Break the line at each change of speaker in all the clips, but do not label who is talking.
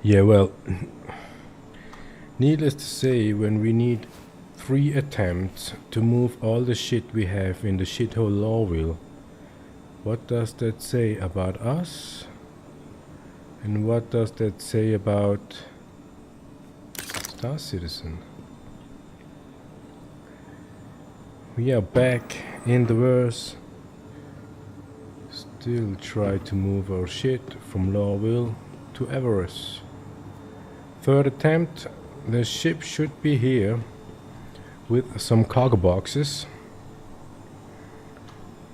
Yeah, well, needless to say, when we need 3 attempts to move all the shit we have in the shithole law wheel, what does that say about us? And what does that say about Star Citizen? We are back in the verse. Still try to move our shit from Lawville to Everus. 3rd attempt. The ship should be here with some cargo boxes.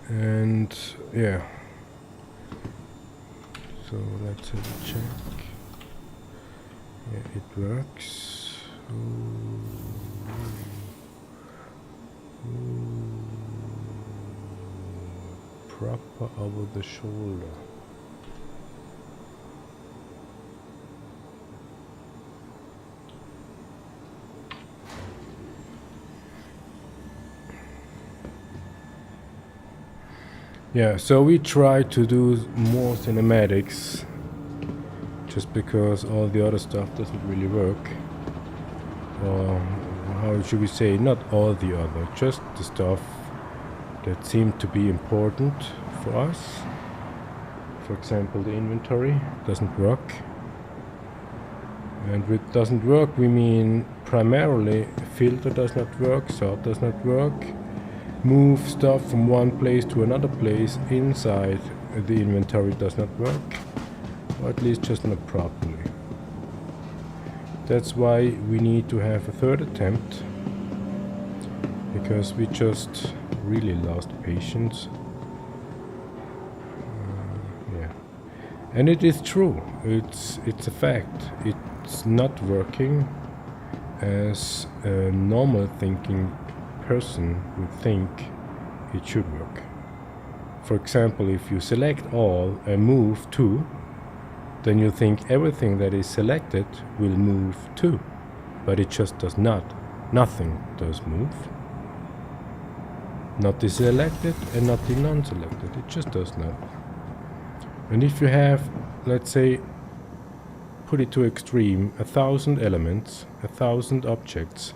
And yeah. So let's have a check. Yeah, it works. Proper over the shoulder. Yeah, so we try to do more cinematics just because all the other stuff doesn't really work. Or how should we say, not all the other, just the stuff that seemed to be important for us. For example, the inventory doesn't work. And with doesn't work we mean primarily filter does not work, sort does not work, move stuff from one place to another place inside the inventory does not work, or at least just not properly. That's why we need to have a 3rd attempt, because we just really lost patience. Yeah, and it is true. It's a fact. It's not working as a normal thinking person would think it should work. For example, if you select all and move to, then you think everything that is selected will move to, but it just does not. Nothing does move. Not the selected and not the non-selected. It just does not. And if you have, let's say, put it to extreme, 1,000 elements, 1,000 objects,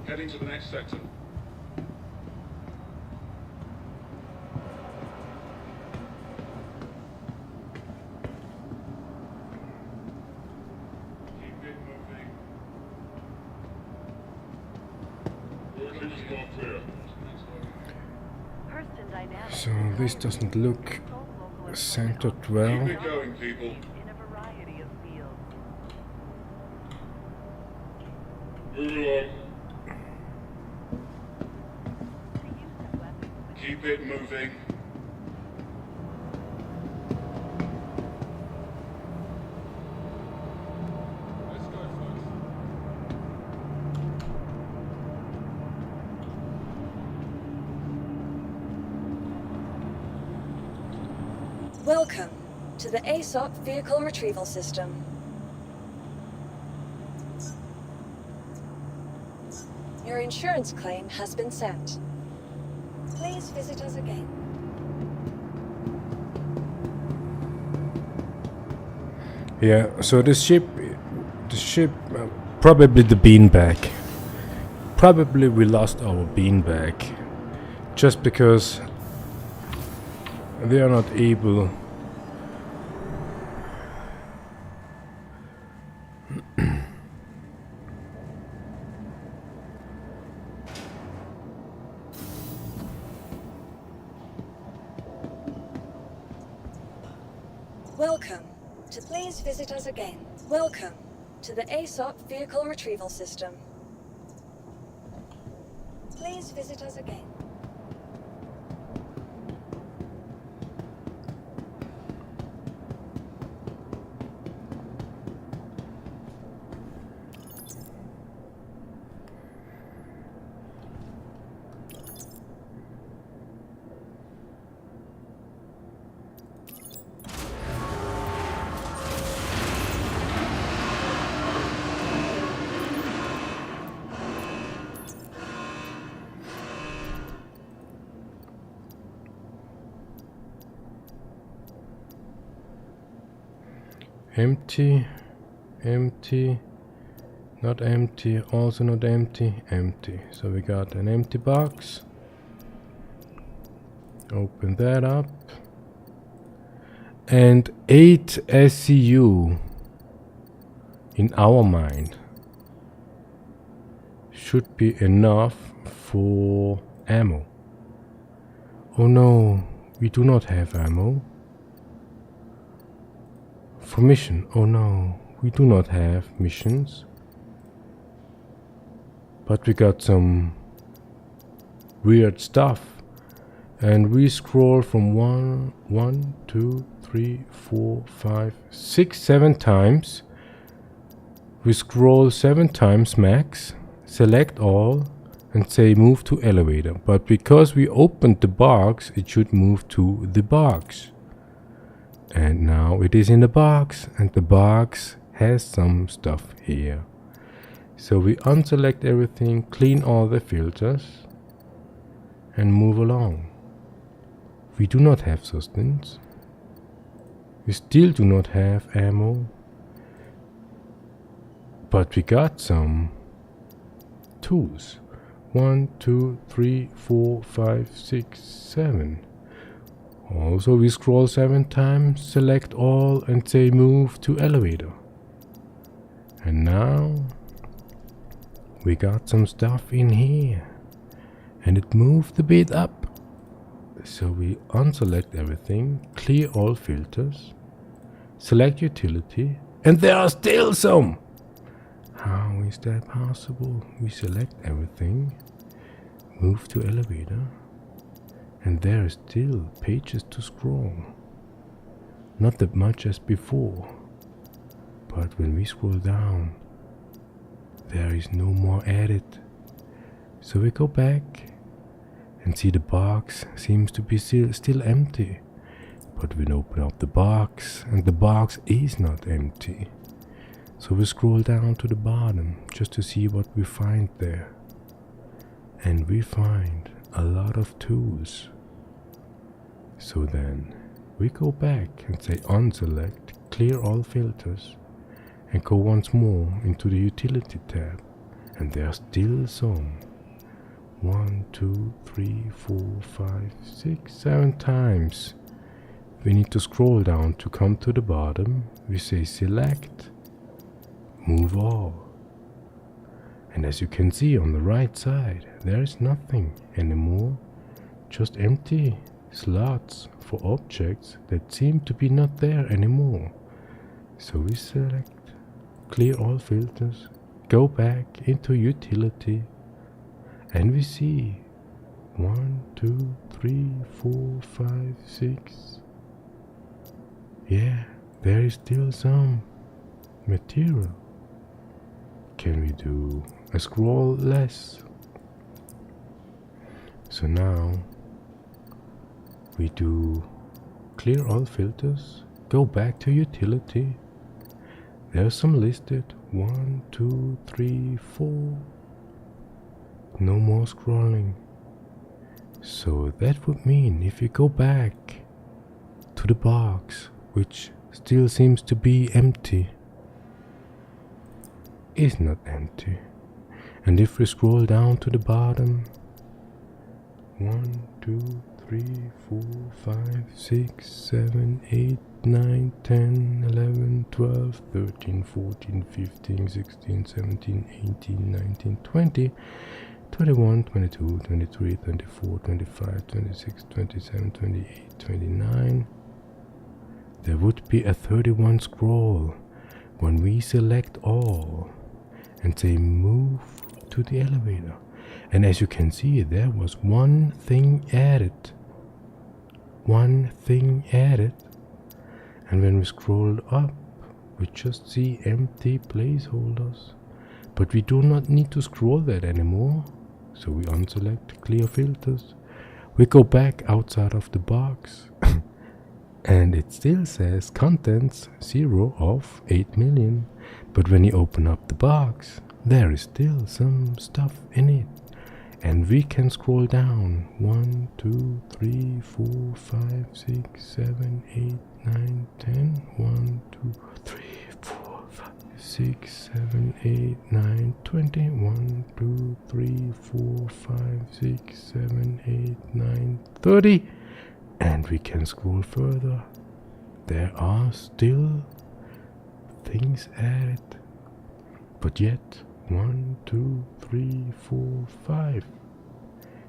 Heading to the next sector. Keep it moving.
So this doesn't look centered well.
Keep it going, people. Move along. Keep it moving. Let's go, folks.
Welcome to the ASOP Vehicle Retrieval System. Your insurance claim has been sent. Please visit us again.
Yeah, so the ship, probably the beanbag. Probably we lost our beanbag just because they are not able.
Welcome to please visit us again. Welcome to the ASOP vehicle retrieval system. Please visit us again.
Empty, empty, not empty, also not empty, empty. So we got an empty box. Open that up. And 8 SCU in our mind should be enough for ammo. Oh no, we do not have ammo. For mission, oh no, we do not have missions. But we got some weird stuff. And we scroll from 1, 2, 3, 4, 5, 6, 7 times. We scroll 7 times max, select all, and say move to elevator. But because we opened the box, it should move to the box. And now it is in the box, and the box has some stuff here. So we unselect everything, clean all the filters, and move along. We do not have sustenance. We still do not have ammo. But we got some tools. 1, 2, 3, 4, 5, 6, 7. Also we scroll 7 times, select all and say move to elevator. And now we got some stuff in here and it moved a bit up. So we unselect everything, clear all filters, select utility, and there are still some. How is that possible? We select everything, move to elevator. And there are still pages to scroll. Not that much as before. But when we scroll down, there is no more added. So we go back and see the box seems to be still empty. But we open up the box and the box is not empty. So we scroll down to the bottom just to see what we find there. And we find a lot of tools. So then we go back and say unselect, clear all filters, and go once more into the utility tab. And there are still some. 1, 2, 3, 4, 5, 6, 7 times. We need to scroll down to come to the bottom. We say select, move all. And as you can see on the right side, there is nothing anymore, just empty slots for objects that seem to be not there anymore. So we select, clear all filters, go back into utility, and we see 1, 2, 3, 4, 5, 6. Yeah, there is still some material. Can we do a scroll less? So now we do clear all filters, go back to utility. There's some listed 1, 2, 3, 4. No more scrolling. So that would mean if you go back to the box, which still seems to be empty, is not empty. And if we scroll down to the bottom, 1, 2, 3, 4, 5, 6, 7, 8, 9, 10, 11, 12, 13, 14, 15, 16, 17, 18, 19, 20, 21, 22, 23, 24, 25, 26, 27, 28, 29. There would be a 31 scroll when we select all and say move to the elevator. And as you can see, there was one thing added. One thing added. And when we scroll up, we just see empty placeholders. But we do not need to scroll that anymore. So we unselect clear filters. We go back outside of the box. And it still says contents 0 of 8 million. But when you open up the box, there is still some stuff in it. And we can scroll down 1, 2, 3, 4, 5, 6, 7, 8, 9, 10. 1, 2, 3, 4, 5, 6, 7, 8, 9, 20. 1, 2, 3, 4, 5, 6, 7, 8, 9, 30. And we can scroll further. There are still things added. But yet, 1, 2, 3, 4, 5.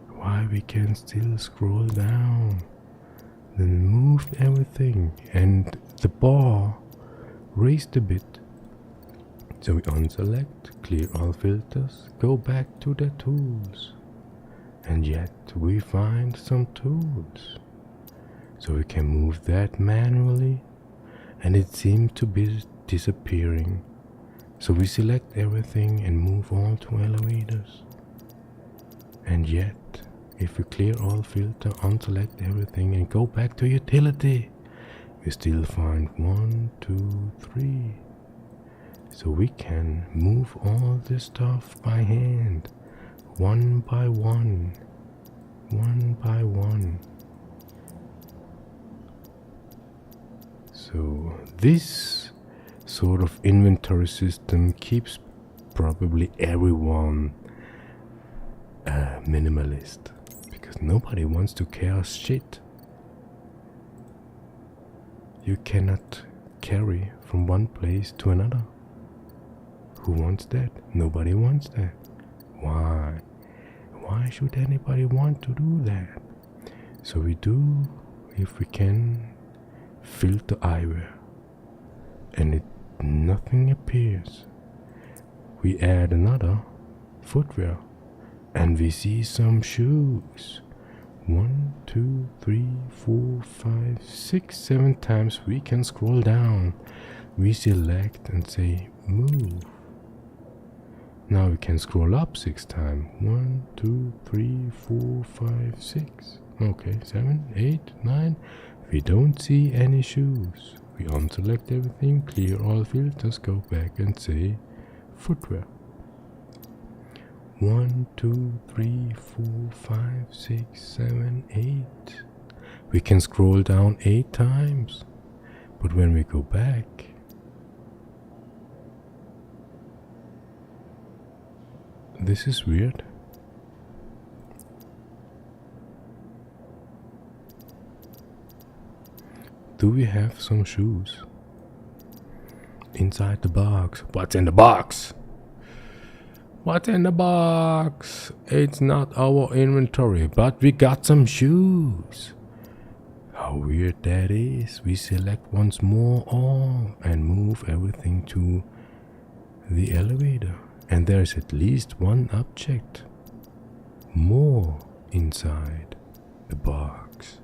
Why we can still scroll down? Then move everything and the bar raised a bit. So we unselect, clear all filters, go back to the tools. And yet we find some tools. So we can move that manually and it seems to be disappearing. So we select everything and move all to elevators. And yet, if we clear all filter, unselect everything and go back to utility, we still find 1, 2, 3. So we can move all this stuff by hand, one by one, one by one. So this sort of inventory system keeps probably everyone a minimalist, because nobody wants to carry shit. You cannot carry from one place to another. Who wants that? Nobody wants that. Why? Why should anybody want to do that? So we do, if we can, filter eyewear, and nothing appears. We add another footwear, and we see some shoes. 1, 2, 3, 4, 5, 6, 7 times we can scroll down. We select and say move. Now we can scroll up 6 times. 1, 2, 3, 4, 5, 6. Okay, 7, 8, 9. We don't see any shoes. We unselect everything, clear all filters, go back and say footwear. 1, 2, 3, 4, 5, 6, 7, 8. We can scroll down 8 times. But when we go back, this is weird. Do we have some shoes inside the box? What's in the box? What's in the box? It's not our inventory, but we got some shoes. How weird that is. We select once more all and move everything to the elevator. And there's at least one object more inside the box.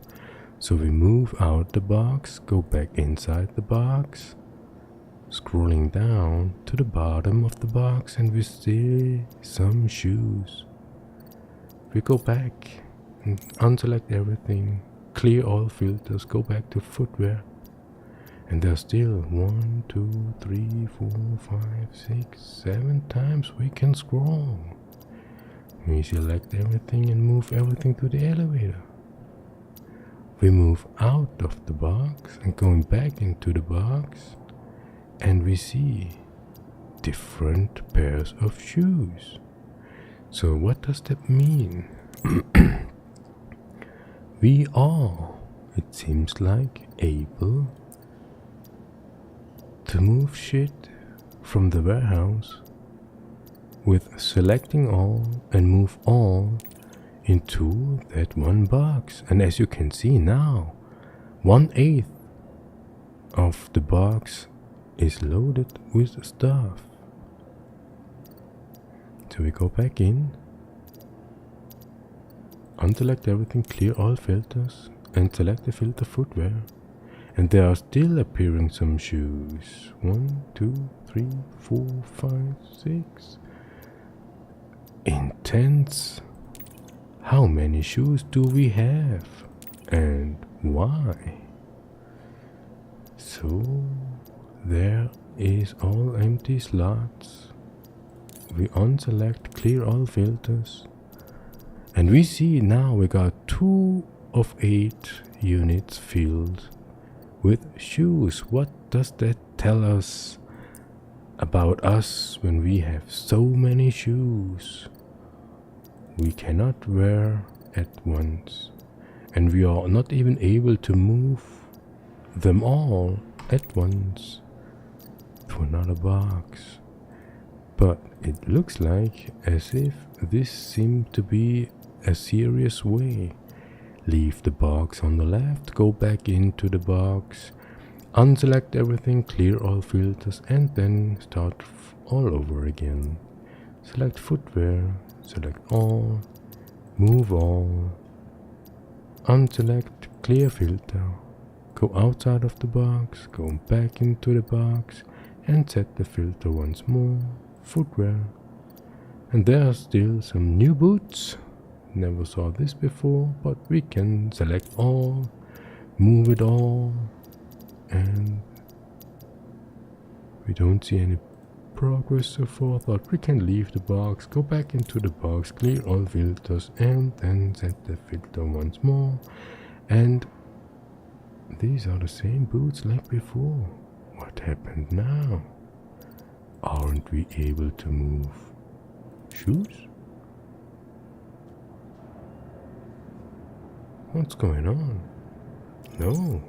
So we move out the box, go back inside the box, scrolling down to the bottom of the box, and we see some shoes. We go back and unselect everything, clear all filters, go back to footwear, and there's still 1, 2, 3, 4, 5, 6, 7 times we can scroll. We select everything and move everything to the elevator. We move out of the box and going back into the box, and we see different pairs of shoes. So what does that mean? We are, it seems like, able to move shit from the warehouse with selecting all and move all into that one box. And as you can see now, 1/8 of the box is loaded with stuff. So we go back in, unselect everything, clear all filters, and select the filter footwear. And there are still appearing some shoes. 1, 2, 3, 4, 5, 6. Intense. How many shoes do we have? And why? So there is all empty slots. We unselect, clear all filters. And we see now we got 2 of 8 units filled with shoes. What does that tell us about us when we have so many shoes we cannot wear at once, and we are not even able to move them all at once to another box? But it looks like as if this seemed to be a serious way. Leave the box on the left, go back into the box, unselect everything, clear all filters, and then start all over again. Select footwear, select all, move all, unselect, clear filter, go outside of the box, go back into the box, and set the filter once more, footwear. And there are still some new boots. Never saw this before, but we can select all, move it all, and we don't see any progress so far. Thought we can leave the box, go back into the box, clear all filters, and then set the filter once more. And these are the same boots like before. What happened now? Aren't we able to move shoes? What's going on? No.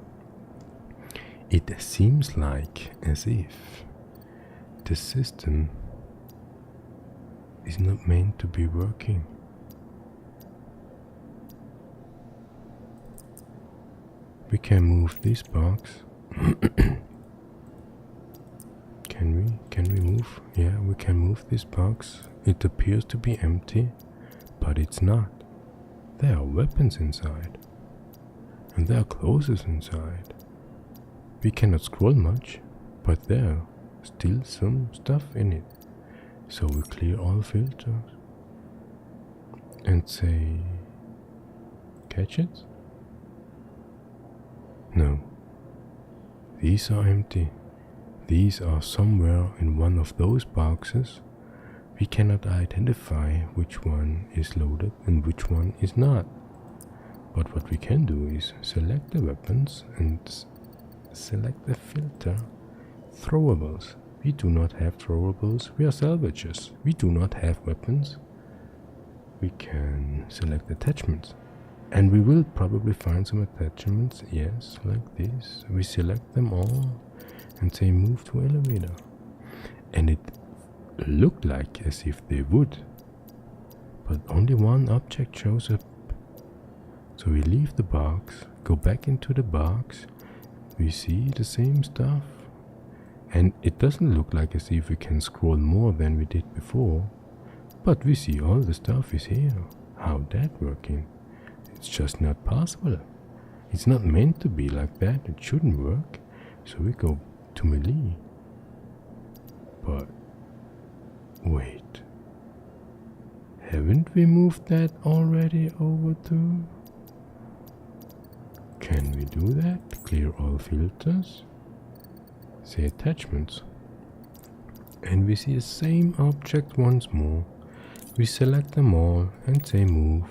It seems like as if the system is not meant to be working. We can move this box. Can we move? Yeah, we can move this box. It appears to be empty, but it's not. There are weapons inside, and there are clothes inside. We cannot scroll much, but there are still some stuff in it. So we clear all filters and say gadgets? No, these are empty. These are somewhere in one of those boxes. We cannot identify which one is loaded and which one is not. But what we can do is select the weapons and select the filter throwables. We do not have throwables, we are salvages. We do not have weapons. We can select attachments. And we will probably find some attachments, yes, like this. We select them all and say move to elevator. And it looked like as if they would, but only one object shows up. So we leave the box, go back into the box, we see the same stuff, and it doesn't look like as if we can scroll more than we did before, but we see all the stuff is here. How that working? It's just not possible. It's not meant to be like that. It shouldn't work. So we go to melee. But wait, haven't we moved that already over to? Can we do that? Clear all filters, say attachments, and we see the same object once more. We select them all and say move.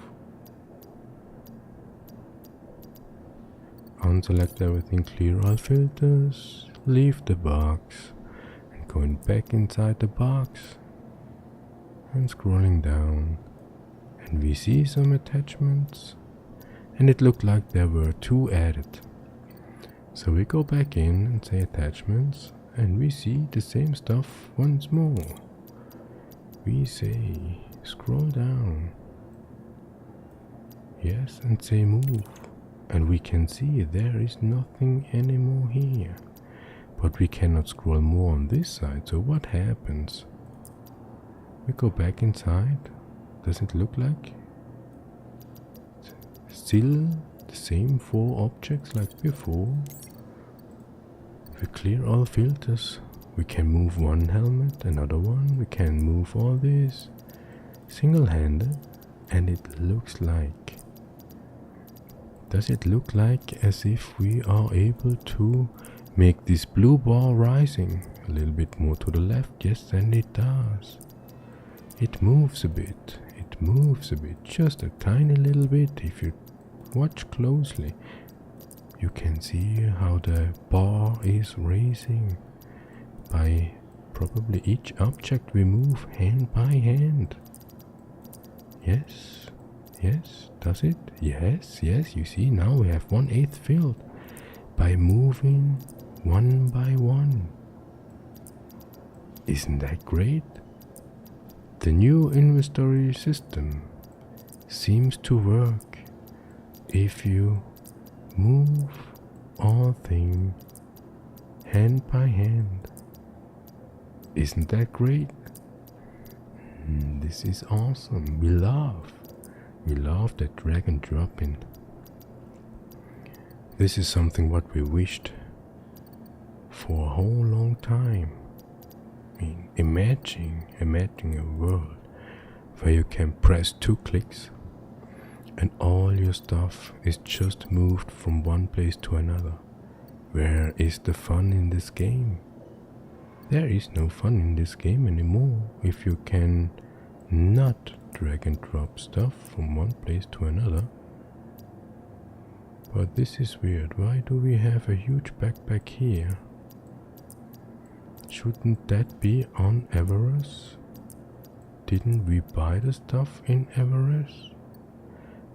Unselect everything, clear all filters, leave the box, and going back inside the box and scrolling down, and we see some attachments, and it looked like there were 2 added. So we go back in and say attachments, and we see the same stuff once more. We say scroll down, yes, and say move. And we can see there is nothing anymore here. But we cannot scroll more on this side, so what happens? We go back inside. Does it look like still the same 4 objects like before? We clear all filters. We can move one helmet, another one. We can move all this single-handed, and it looks like. Does it look like as if we are able to make this blue bar rising a little bit more to the left? Yes, and it does. It moves a bit. It moves a bit, just a tiny little bit. If you watch closely, you can see how the bar is raising by probably each object we move hand by hand. Yes, yes, does it? Yes, yes, you see now we have 1/8 filled by moving one by one. Isn't that great? The new inventory system seems to work if you move all things hand by hand. Isn't that great? This is awesome. We love that drag and drop in. This is something what we wished for a whole long time. I mean, imagine a world where you can press 2 clicks and all your stuff is just moved from one place to another. Where is the fun in this game? There is no fun in this game anymore if you can not drag and drop stuff from one place to another. But this is weird. Why do we have a huge backpack here? Shouldn't that be on Everus? Didn't we buy the stuff in Everus?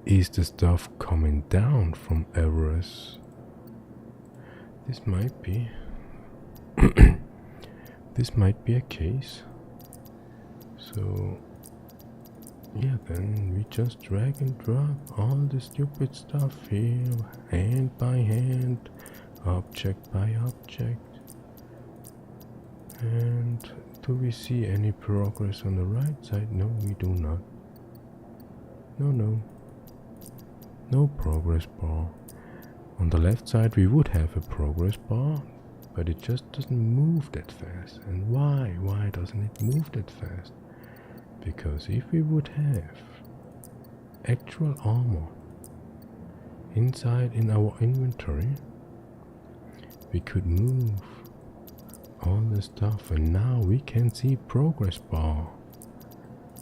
Is the stuff coming down from Everus? This might be. This might be a case. So, yeah, then we just drag and drop all the stupid stuff here, hand by hand, object by object. And do we see any progress on the right side? No, we do not. No progress bar. On the left side we would have a progress bar, but it just doesn't move that fast. And why? Why doesn't it move that fast? Because if we would have actual armor inside in our inventory, we could move all the stuff, and now we can see progress bar.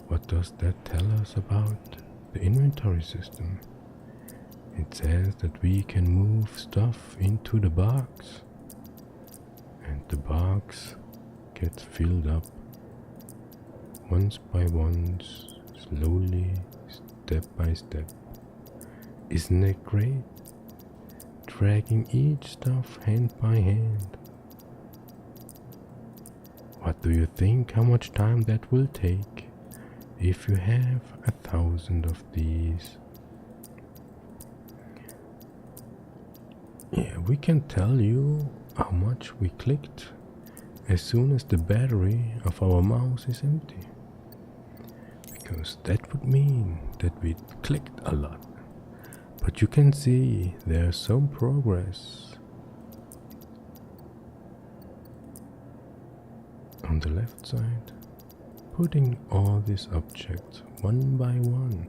What does that tell us about the inventory system? It says that we can move stuff into the box, and the box gets filled up once by once, slowly, step by step. Isn't it great? Dragging each stuff hand by hand. What do you think how much time that will take if you have 1,000 of these? Yeah, we can tell you how much we clicked as soon as the battery of our mouse is empty. Because that would mean that we clicked a lot. But you can see there's some progress. On the left side, putting all these objects one by one.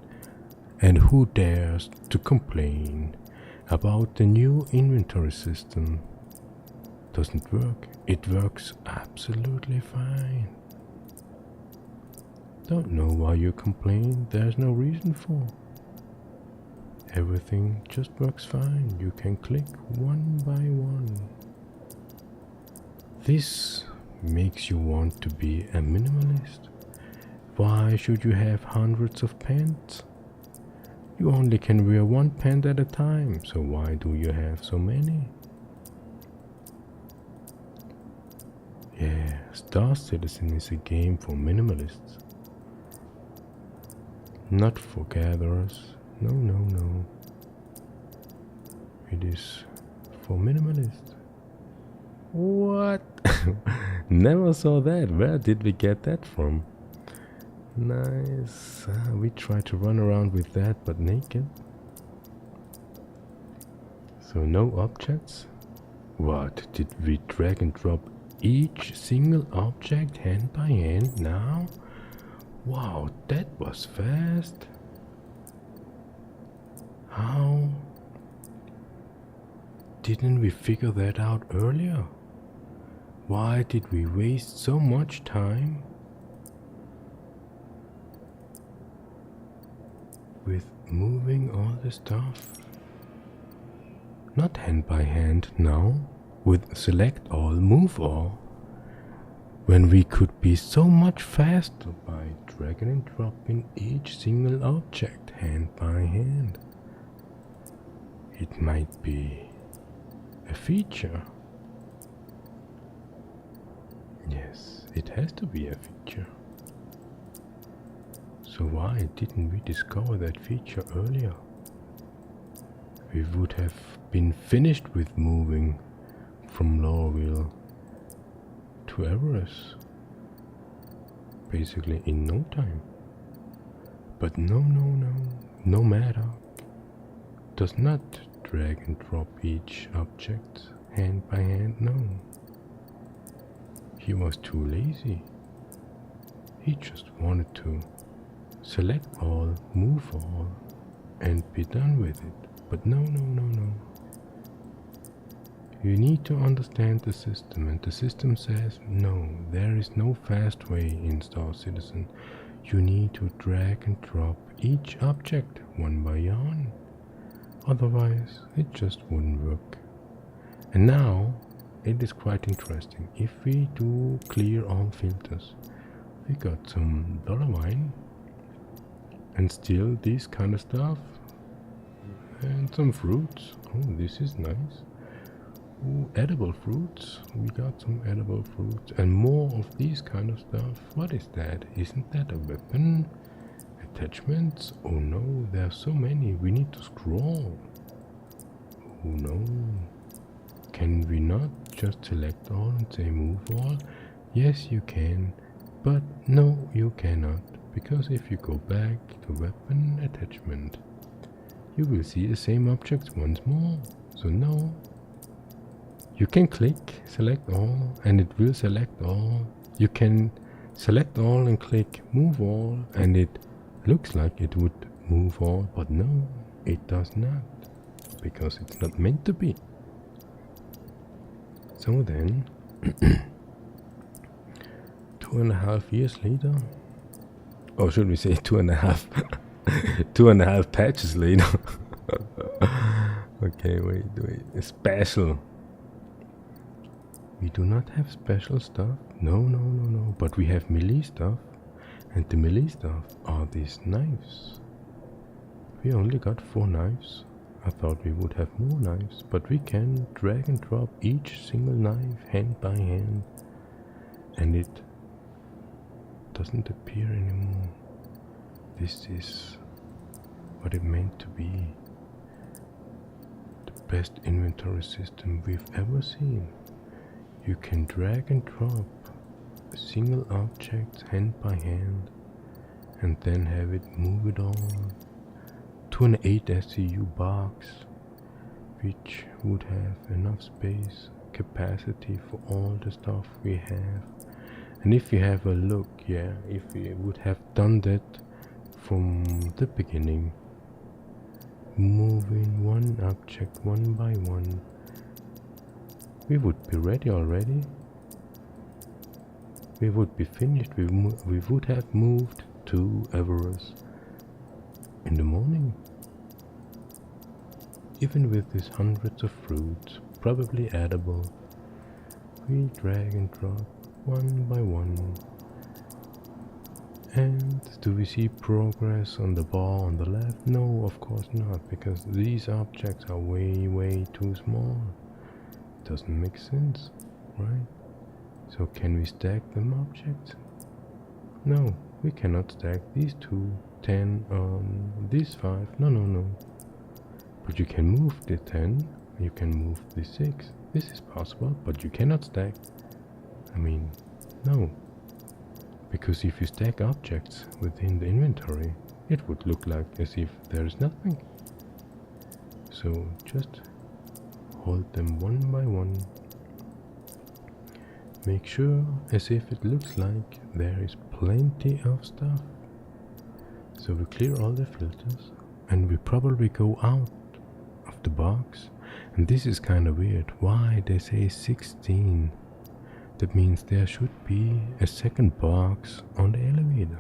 And who dares to complain about the new inventory system? Doesn't work. It works absolutely fine. don't know why you complain. There's no reason for. Everything just works fine. You can click one by one. This makes you want to be a minimalist. Why should you have hundreds of pants? You only can wear one pant at a time, so why do you have so many? Yeah, Star Citizen is a game for minimalists. Not for gatherers. No. It is for minimalists. What? Never saw that. Where did we get that from? Nice. We try to run around with that, but naked. So no objects? What? Did we drag and drop each single object hand by hand now? Wow, that was fast. How didn't we figure that out earlier? Why did we waste so much time with moving all the stuff? Not hand by hand now, with select all, move all, when we could be so much faster by dragging and dropping each single object hand by hand. It might be a feature. Yes, it has to be a feature. So why didn't we discover that feature earlier? We would have been finished with moving from Lorville to Everus basically in no time. But no matter does not drag and drop each object hand by hand, no. He was too lazy. He just wanted to select all, move all, and be done with it. But no. You need to understand the system, and the system says, no, there is no fast way in Star Citizen. You need to drag and drop each object one by one. Otherwise, it just wouldn't work. And now, it is quite interesting. If we do clear all filters, we got some dollar wine, and still this kind of stuff, and some fruits. Oh, this is nice. Ooh, edible fruits. We got some edible fruits, and more of these kind of stuff. What is that? Isn't that a weapon? Attachments? Oh no, there are so many. We need to scroll. Oh no. Can we not just select all and say move all? Yes, you can, but no, you cannot, because if you go back to weapon attachment, you will see the same objects once more. So no. You can click select all and it will select all. You can select all and click move all and it looks like it would move all, but no, it does not, because it's not meant to be. So then, 2.5 years later, or should we say 2.5 patches later. Okay, wait, special. We do not have special stuff. No, but we have melee stuff. And the melee stuff are these knives. We only got 4 knives. I thought we would have more knives, but we can drag and drop each single knife hand by hand, and it doesn't appear anymore. This is what it meant to be. The best inventory system we've ever seen. You can drag and drop a single object hand by hand and then have it move it all to an 8 SCU box, which would have enough space capacity for all the stuff we have. And if you have a look, if we would have done that from the beginning, moving one object one by one, we would be ready already. We would be finished. We would have moved to Everus in the morning. Even with these hundreds of fruits, probably edible, we drag and drop one by one. And do we see progress on the bar on the left? No, of course not, because these objects are way too small. Doesn't make sense, right? So can we stack them objects? No, we cannot stack these 2, 10 on these 5. No. But you can move the 10, you can move the 6. This is possible, but you cannot stack. I mean, no. Because if you stack objects within the inventory, it would look like as if there is nothing. So just hold them one by one. Make sure as if it looks like there is plenty of stuff. So we clear all the filters and we probably go out of the box. And this is kind of weird. Why they say 16? That means there should be a second box on the elevator.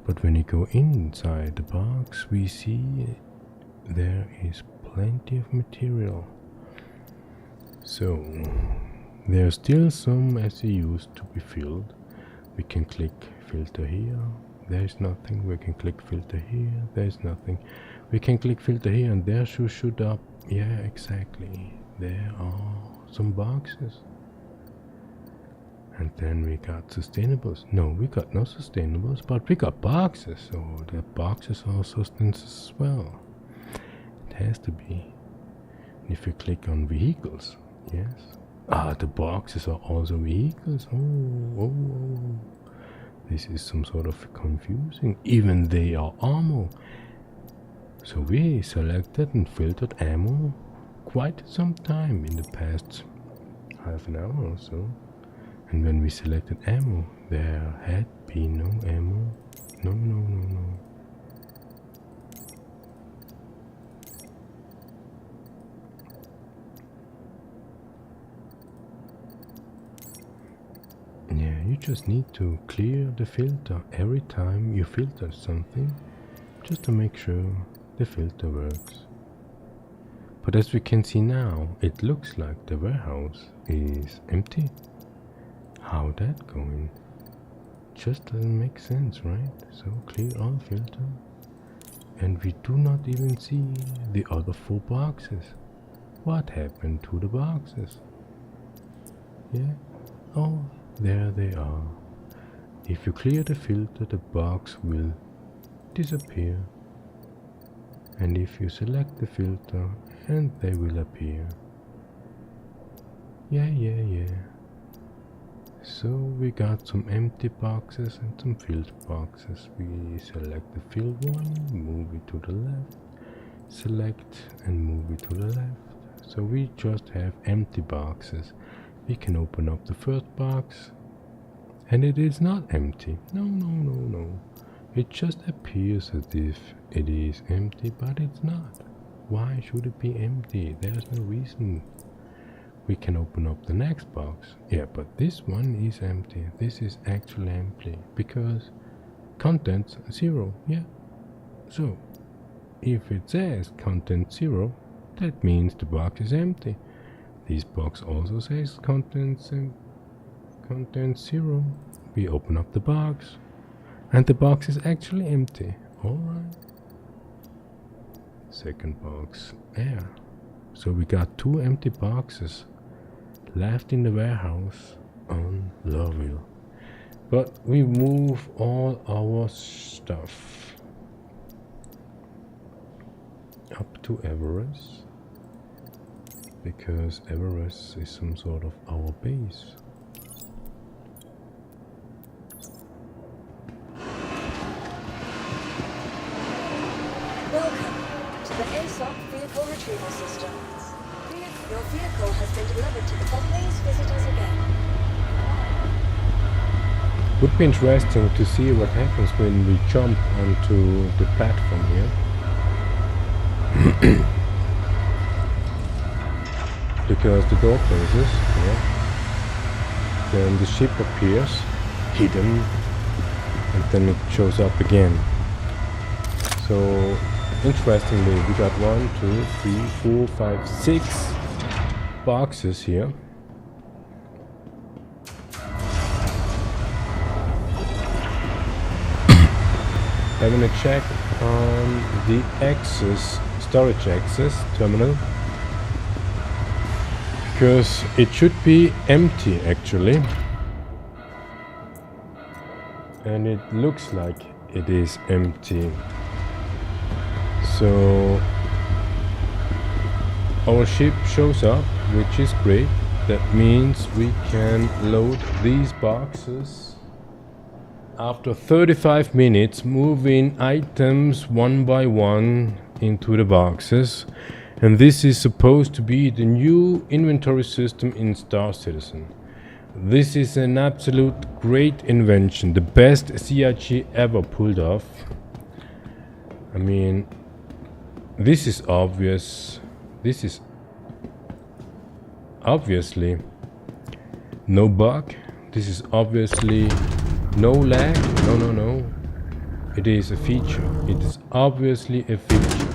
But when you go inside the box, we see there is plenty of material. So there are still some SEUs to be filled. We can click filter here. There is nothing. We can click filter here. There is nothing. We can click filter here and there should up. Yeah, exactly. There are some boxes. And then we got sustainables. No, we got no sustainables, but we got boxes. So the boxes are sustenance as well. It has to be. If you click on vehicles, yes. The boxes are also vehicles. Oh. This is some sort of confusing. Even they are ammo. So we selected and filtered ammo quite some time in the past half an hour or so. And when we selected ammo, there had been no ammo. No. Yeah, you just need to clear the filter every time you filter something, just to make sure the filter works. But as we can see now, it looks like the warehouse is empty. How that going? Just doesn't make sense, right? So clear all filter. And we do not even see the other 4 boxes. What happened to the boxes? Yeah? Oh, there they are. If you clear the filter, the box will disappear. And if you select the filter, and they will appear. Yeah. So we got some empty boxes and some filled boxes. We select the filled one, move it to the left, select and move it to the left. So we just have empty boxes. We can open up the first box and it is not empty. No. It just appears as if it is empty, but it's not. Why should it be empty? There's no reason. We can open up the next box. Yeah, but this one is empty. This is actually empty because contents 0. Yeah. So if it says content 0, that means the box is empty. This box also says content 0. We open up the box and the box is actually empty. Alright. Second box, air. So we got 2 empty boxes left in the warehouse on Lowville. But we move all our stuff up to Everus, because Everus is some sort of our base.
Welcome to the ASOP vehicle retrieval system. Your vehicle has been delivered to the Please visit us again.
Would be interesting to see what happens when we jump onto the platform here. Because the door closes, yeah. Then the ship appears, hidden and then it shows up again. So interestingly, we got 1, 2, 3, 4, 5, 6 boxes here. Having a check on the access, storage access terminal, because it should be empty actually, and it looks like it is empty. So our ship shows up, which is great. That means we can load these boxes after 35 minutes, moving items one by one into the boxes. And this is supposed to be the new inventory system in Star Citizen. This is an absolute great invention, the best CRG ever pulled off. I mean, this is obvious. This is obviously no bug. This is obviously no lag. No. It is a feature. It is obviously a feature.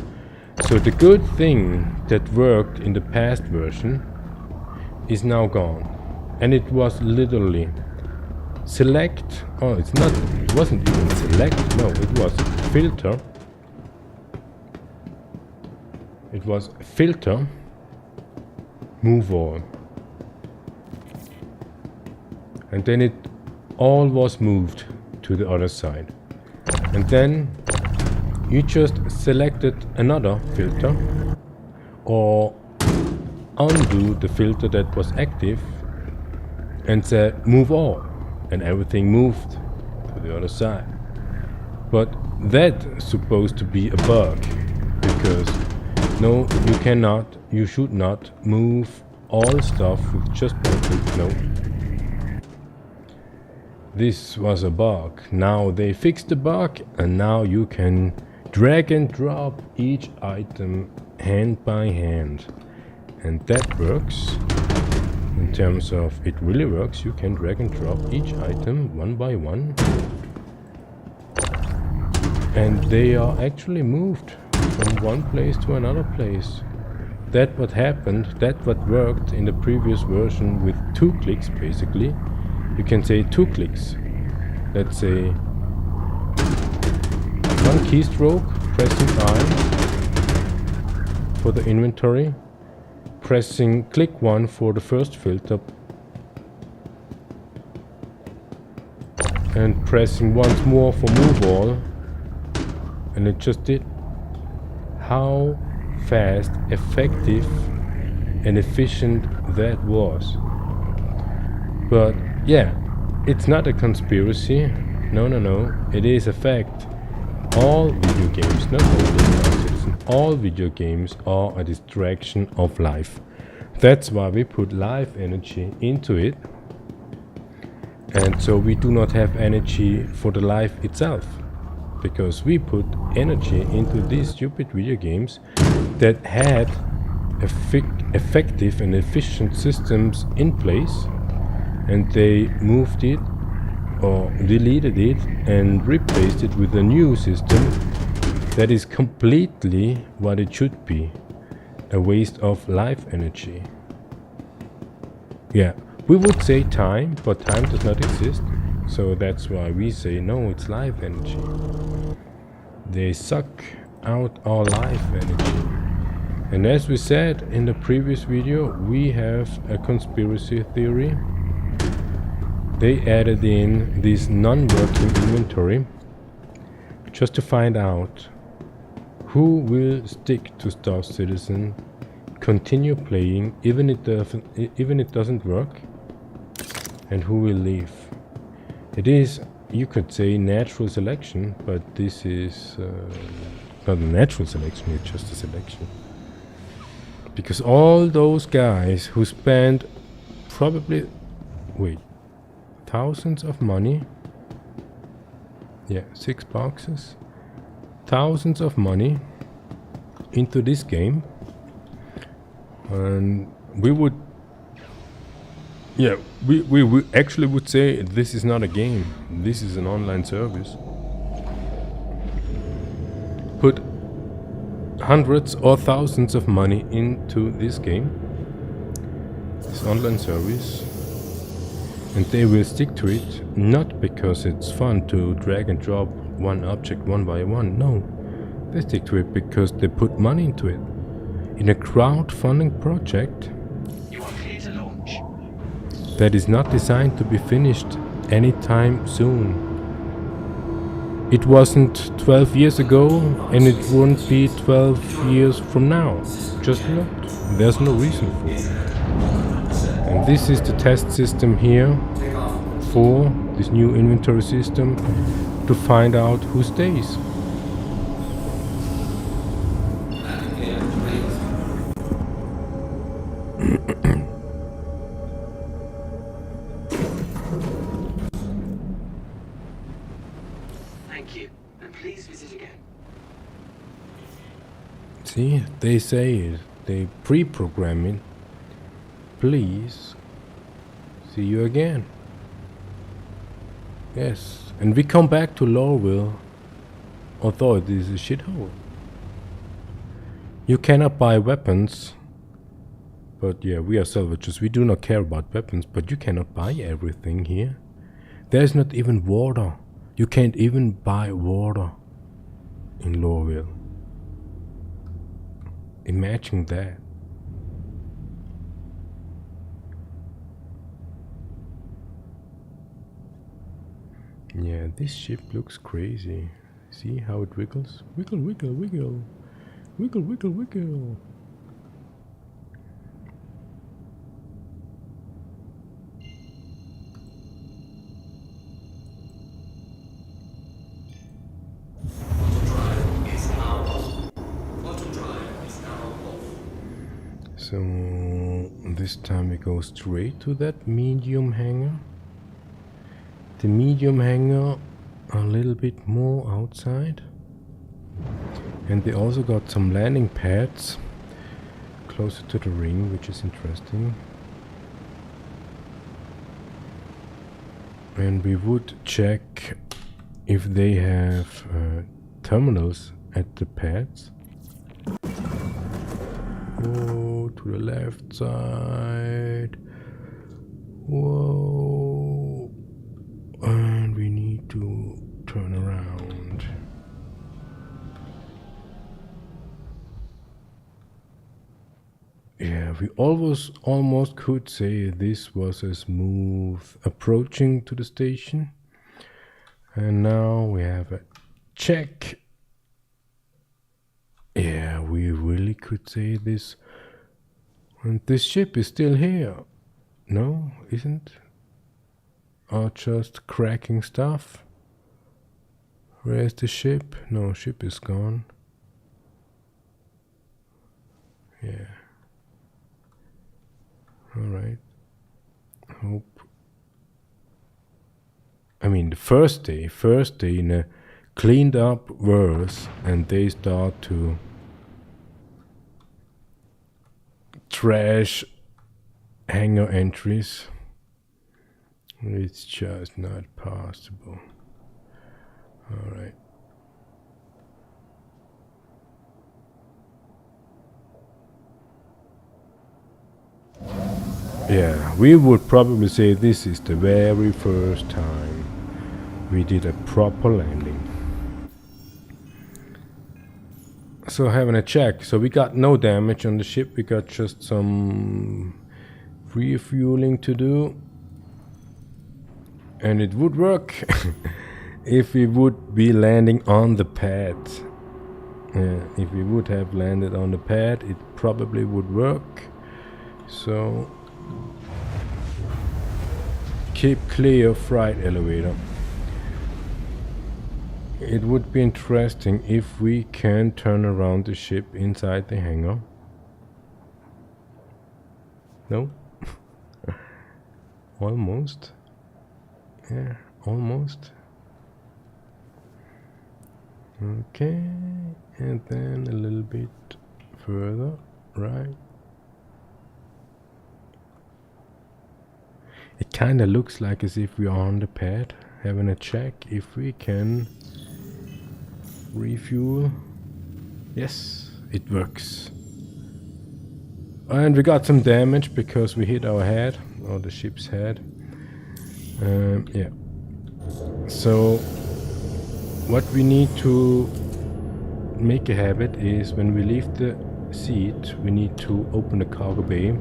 So the good thing that worked in the past version is now gone. And it was literally select. Oh, it wasn't even select. No, it was filter. It was filter, move all. And then it all was moved to the other side. And then you just selected another filter or undo the filter that was active and said move all, and everything moved to the other side. But that's supposed to be a bug, because no, you cannot, you should not move all stuff with just one click. No. This was a bug. Now they fixed the bug, and now you can drag and drop each item hand by hand. And that works. In terms of it really works, you can drag and drop each item one by one. And they are actually moved from one place to another place. That what happened, that what worked in the previous version with 2 clicks basically. You can say 2 clicks. Let's say 1 keystroke, pressing I for the inventory, pressing click 1 for the first filter, and pressing once more for move all, and it just did. How fast, effective and efficient that was. But yeah, it's not a conspiracy. No. It is a fact. All video games, not only Star Citizen, all video games are a distraction of life. That's why we put life energy into it. And so we do not have energy for the life itself. Because we put energy into these stupid video games that had effective and efficient systems in place, and they moved it or deleted it and replaced it with a new system that is completely what it should be, a waste of life energy. Yeah, we would say time, but time does not exist. So that's why we say no, it's life energy. They suck out our life energy. And as we said in the previous video, we have a conspiracy theory. They added in this non-working inventory just to find out who will stick to Star Citizen, continue playing even it doesn't work, and who will leave. It is, you could say, natural selection, but this is not a natural selection, it's just a selection. Because all those guys who spent probably, thousands of money, 6 boxes, thousands of money into this game, and we would Yeah, we actually would say this is not a game. This is an online service. Put hundreds or thousands of money into this game, this online service, and they will stick to it, not because it's fun to drag and drop one object one by one. No, they stick to it because they put money into it. In a crowdfunding project
You are clear to launch.
that is not designed to be finished anytime soon. It wasn't 12 years ago, and it won't be 12 years from now. Just not. There's no reason for it. And this is the test system here for this new inventory system to find out who stays.
Thank you, and please visit again.
See, they say it. They pre-program it. Please see you again. Yes, and we come back to Lorville, although it is a shithole. You cannot buy weapons, but yeah, we are salvagers. We do not care about weapons, but you cannot buy everything here. There's not even water. You can't even buy water in Lorville. Imagine that. Yeah, this ship looks crazy. See how it wiggles? Wiggle, wiggle, wiggle. Wiggle, wiggle, wiggle. So this time we go straight to that medium hangar. The medium hangar a little bit more outside, and they also got some landing pads closer to the ring, which is interesting. And we would check if they have terminals at the pads. Whoa, to the left side. Whoa. And we need to turn around. Yeah, we almost could say this was a smooth approaching to the station. And now we have a check. Yeah, we really could say this. And this ship is still here. No, isn't? Or just cracking stuff? Where's the ship? No, ship is gone. Yeah. Alright. Hope. I mean, the first day in a cleaned up verse, and they start to trash hangar entries. It's just not possible. Alright. Yeah, we would probably say this is the very first time we did a proper landing. So having a check. So we got no damage on the ship. We got just some refueling to do. And it would work if we would be landing on the pad. If we would have landed on the pad, it probably would work. So keep clear, freight elevator. It would be interesting if we can turn around the ship inside the hangar. No? Almost. Yeah, almost. Okay, and then a little bit further, right? kinda looks like as if we are on the pad, having a check if we can refuel. Yes, it works. And we got some damage because we hit our head, or the ship's head. Yeah. So what we need to make a habit is when we leave the seat, we need to open the cargo bay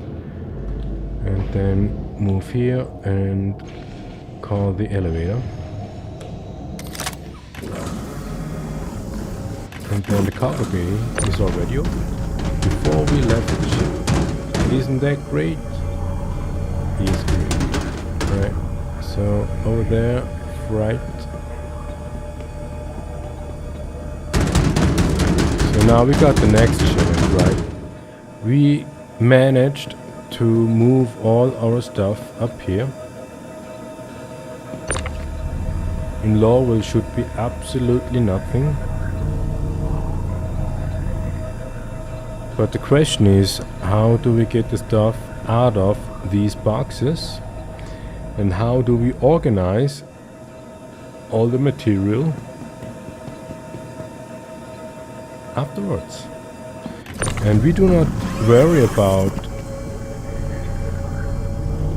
and then move here and call the elevator. And then the cargo bay is already open before we left the ship. Isn't that great? Is great. Right. So over there, right. So now we got the next challenge, right? We managed to move all our stuff up here. In law, it should be absolutely nothing. But the question is, how do we get the stuff out of these boxes? And how do we organize all the material afterwards? And we do not worry about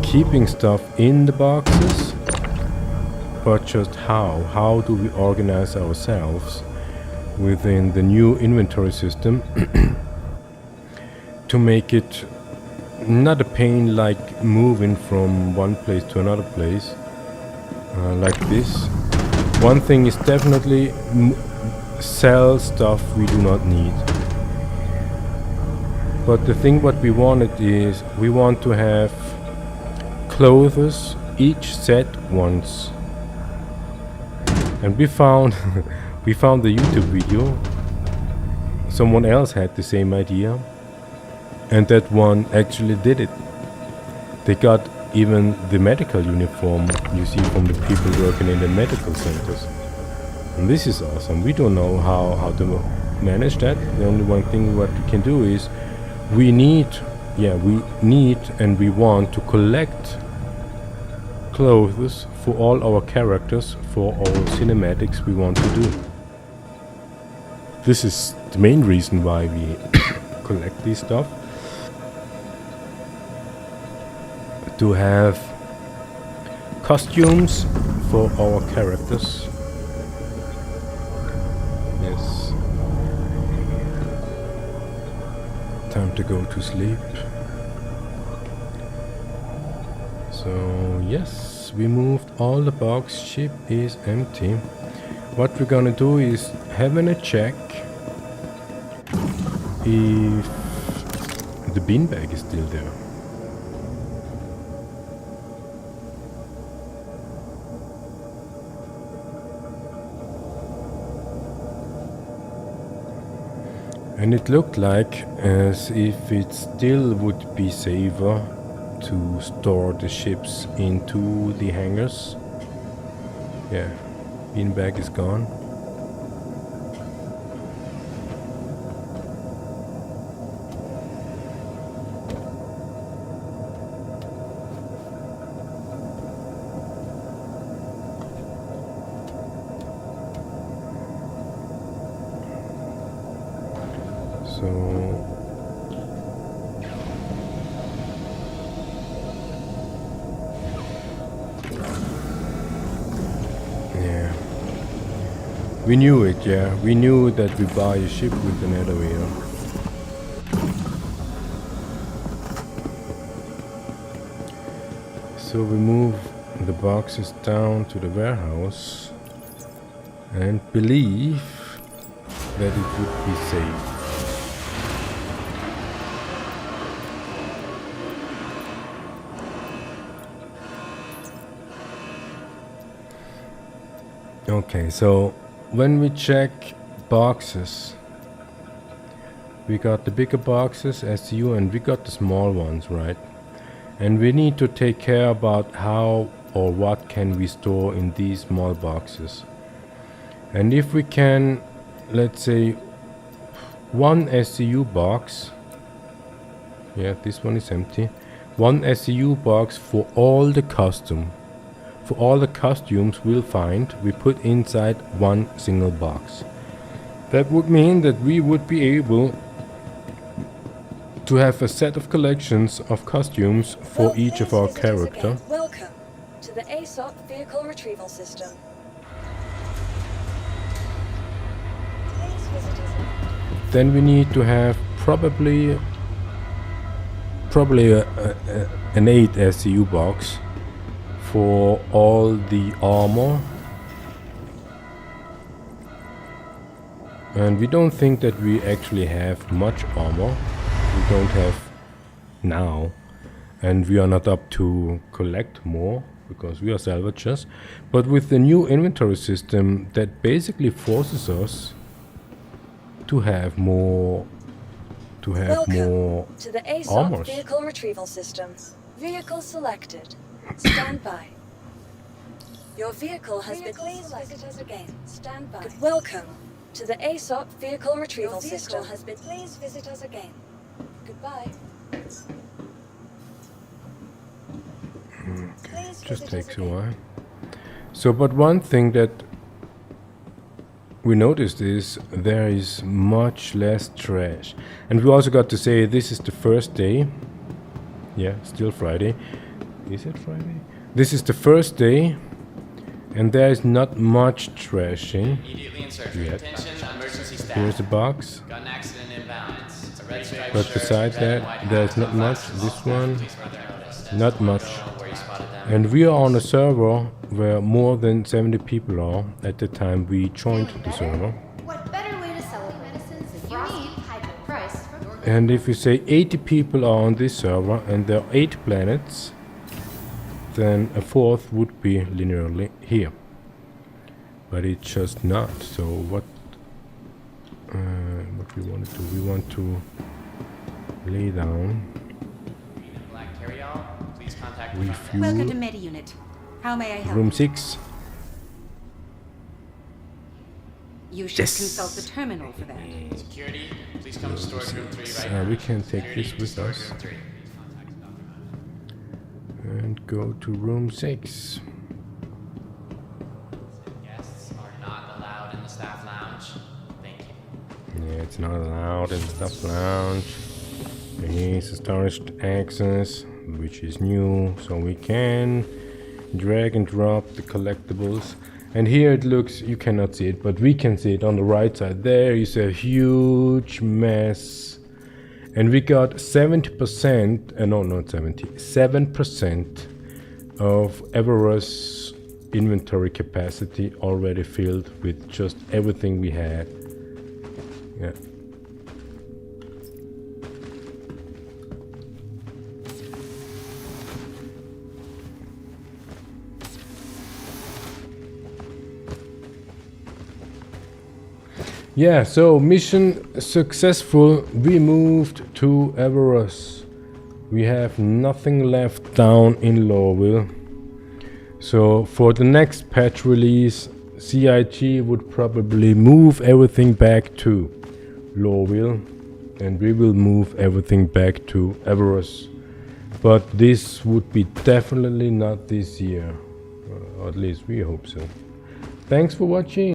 keeping stuff in the boxes, but just how do we organize ourselves within the new inventory system to make it not a pain like moving from one place to another place like this. One thing is definitely sell stuff we do not need. But the thing what we wanted is we want to have clothes each set once. And we found we found the YouTube video. Someone else had the same idea. And that one actually did it. They got even the medical uniform you see from the people working in the medical centers. And this is awesome. We don't know how to manage that. The only one thing what we can do is we need and we want to collect clothes for all our characters, for all cinematics we want to do. This is the main reason why we collect this stuff. To have costumes for our characters. Yes. Time to go to sleep. So yes, we moved all the box. Ship is empty. What we're gonna do is having a check if the beanbag is still there. And it looked like as if it still would be safer to store the ships into the hangars. Yeah, beanbag is gone. So yeah, we knew it. Yeah, we knew that we buy a ship with an elevator. So we move the boxes down to the warehouse and believe that it would be safe. Okay, so when we check boxes, we got the bigger boxes, SU, and we got the small ones, right? And we need to take care about how or what can we store in these small boxes. And if we can, let's say, one SCU box, yeah, this one is empty. one SCU box for all the costumes we'll find, we put inside one single box. That would mean that we would be able to have a set of collections of costumes for
Well,
each of
please
our
visit us
character.
again. Welcome to the ASOC vehicle retrieval system. Please visit us again.
Then we need to have probably an 8 SCU box for all the armor. And we don't think that we actually have much armor. We don't have now. And we are not up to collect more because we are salvagers. But with the new inventory system, that basically forces us to have more
Welcome to the ASOC
armors.
vehicle retrieval system. Vehicle selected. Stand by. Your vehicle has been. Please visit us again. Stand by. Welcome to the ASOC vehicle retrieval system. Has been. Please visit us again. Goodbye. Please
Just
visit us
takes a
again.
while. So, but one thing that we noticed is there is much less trash. And we also got to say this is the first day. Yeah, still Friday. Is it Friday? This is the first day, and there is not much trashing.
Immediately in surgery.
Yet.
Attention, emergency staff.
Here's the box.
Got an accident inbound. It's a red striped
But
shirt,
besides
red and
that,
white
there's
hat,
not much.
glasses.
This one,
Please further notice.
not much.
Where you spotted them.
And we are on a server where more than 70 people are at the time we joined the server.
What better way to celebrate medicines if you need hydro price from your
And if you say 80 people are on this server and there are 8 planets, then a fourth would be linearly here. But it's just not. So what we want to do? We want to lay down,
Black carry-all. Please contact the front
refuel,
Welcome to Meta Unit. How may I help?
room 6.
You should
Yes.
consult the terminal for that.
desk. Security, please come to storage room 3 right now.
We can take
Security,
this with
storage
us
room 3.
and go to room 6.
Guests are not allowed in the staff lounge. Thank you.
Yeah, it's not allowed in the staff lounge. There is established access, which is new, so we can drag and drop the collectibles. And here it looks, you cannot see it, but we can see it on the right side. There is a huge mess. And we got 70%, no, not 70, 7% of Everus inventory capacity already filled with just everything we had. Yeah. Yeah, so mission successful. We moved to Everus. We have nothing left down in Lowville. So for the next patch release, CIG would probably move everything back to Lowville, and we will move everything back to Everus. But this would be definitely not this year. Or at least we hope so. Thanks for watching.